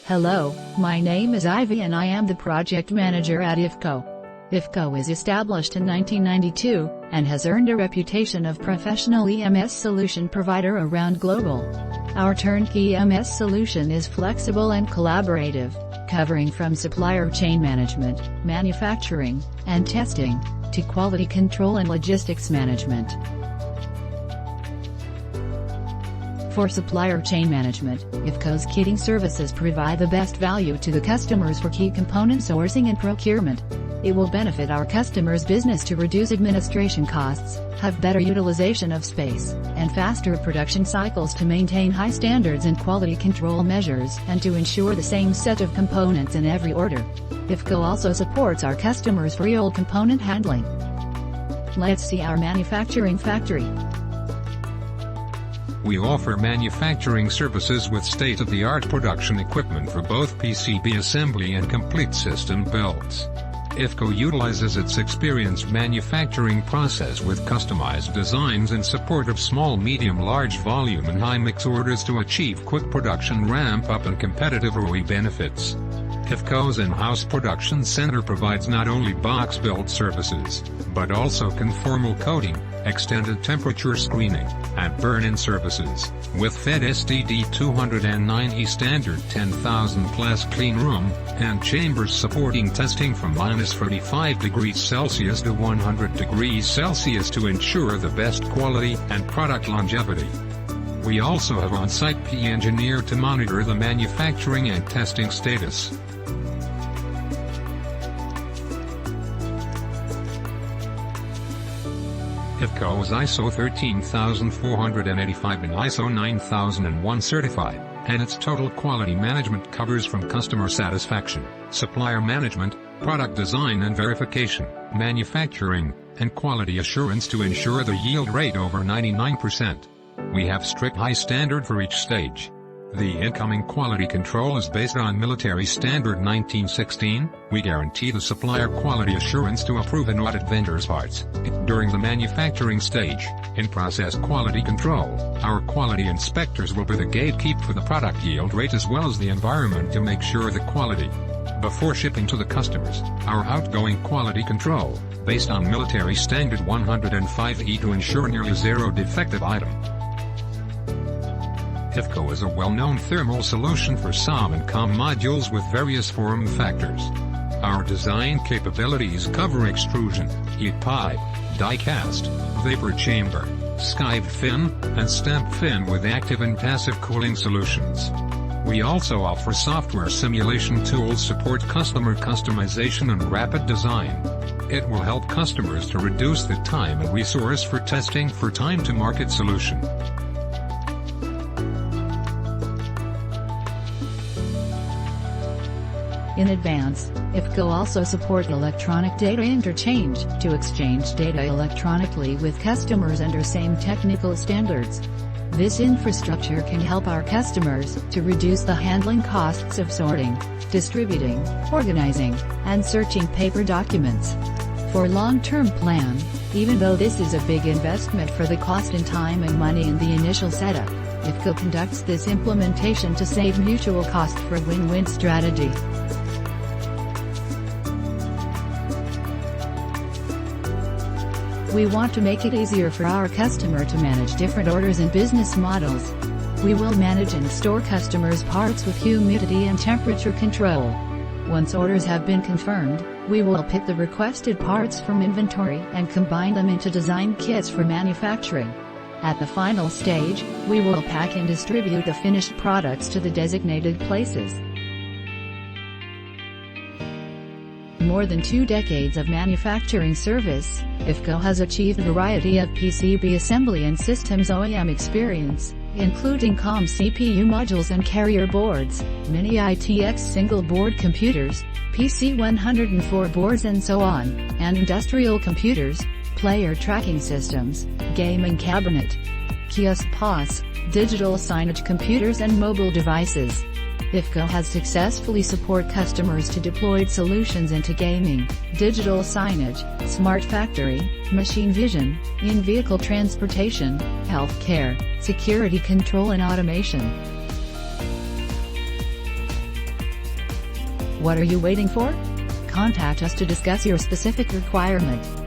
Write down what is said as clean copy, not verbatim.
Hello, my name is Ivy and I am the project manager at EFCO. EFCO was established in 1992, and has earned a reputation of professional EMS solution provider around global. Our turnkey EMS solution is flexible and collaborative, covering from supplier chain management, manufacturing, and testing, to quality control and logistics management. For supplier chain management, EFCO's kitting services provide the best value to the customers for key component sourcing and procurement. It will benefit our customers' business to reduce administration costs, have better utilization of space, and faster production cycles to maintain high standards and quality control measures and to ensure the same set of components in every order. EFCO also supports our customers for all component handling. Let's see our manufacturing factory. We offer manufacturing services with state-of-the-art production equipment for both PCB assembly and complete system builds. EFCO utilizes its experienced manufacturing process with customized designs in support of small, medium, large volume and high-mix orders to achieve quick production ramp-up and competitive ROI benefits. EFCO's in-house production center provides not only box build services, but also conformal coating, extended temperature screening, and burn-in services, with FED STD 290 standard 10,000 plus clean room, and chambers supporting testing from -45 degrees Celsius to 100 degrees Celsius to ensure the best quality and product longevity. We also have on-site P engineer to monitor the manufacturing and testing status. EFCO is ISO 13485 and ISO 9001 certified, and its total quality management covers from customer satisfaction, supplier management, product design and verification, manufacturing, and quality assurance to ensure the yield rate over 99%. We have strict high standard for each stage. The incoming quality control is based on military standard 1916. We guarantee the supplier quality assurance to approve and audit vendors' parts. During the manufacturing stage, in process quality control, our quality inspectors will be the gatekeeper for the product yield rate as well as the environment to make sure the quality. Before shipping to the customers, our outgoing quality control, based on military standard 105E to ensure nearly zero defective item. EFCO is a well-known thermal solution for SOM and COM modules with various form factors. Our design capabilities cover extrusion, heat pipe, die cast, vapor chamber, skive fin, and stamp fin with active and passive cooling solutions. We also offer software simulation tools support customer customization and rapid design. It will help customers to reduce the time and resource for testing for time-to-market solution. In advance, EFCO also support electronic data interchange to exchange data electronically with customers under same technical standards. This infrastructure can help our customers to reduce the handling costs of sorting, distributing, organizing, and searching paper documents. For long-term plan, even though this is a big investment for the cost in time and money in the initial setup, EFCO conducts this implementation to save mutual cost for win-win strategy. We want to make it easier for our customer to manage different orders and business models. We will manage and store customers' parts with humidity and temperature control. Once orders have been confirmed, we will pick the requested parts from inventory and combine them into design kits for manufacturing. At the final stage, we will pack and distribute the finished products to the designated places. More than 2 decades of manufacturing service, EFCO has achieved a variety of PCB assembly and systems OEM experience, including COM CPU modules and carrier boards, mini ITX single-board computers, PC104 boards and so on, and industrial computers, player tracking systems, gaming cabinet, kiosk POS, digital signage computers and mobile devices. EFCO has successfully supported customers to deploy solutions into gaming, digital signage, smart factory, machine vision, in-vehicle transportation, healthcare, security control and automation. What are you waiting for? Contact us to discuss your specific requirement.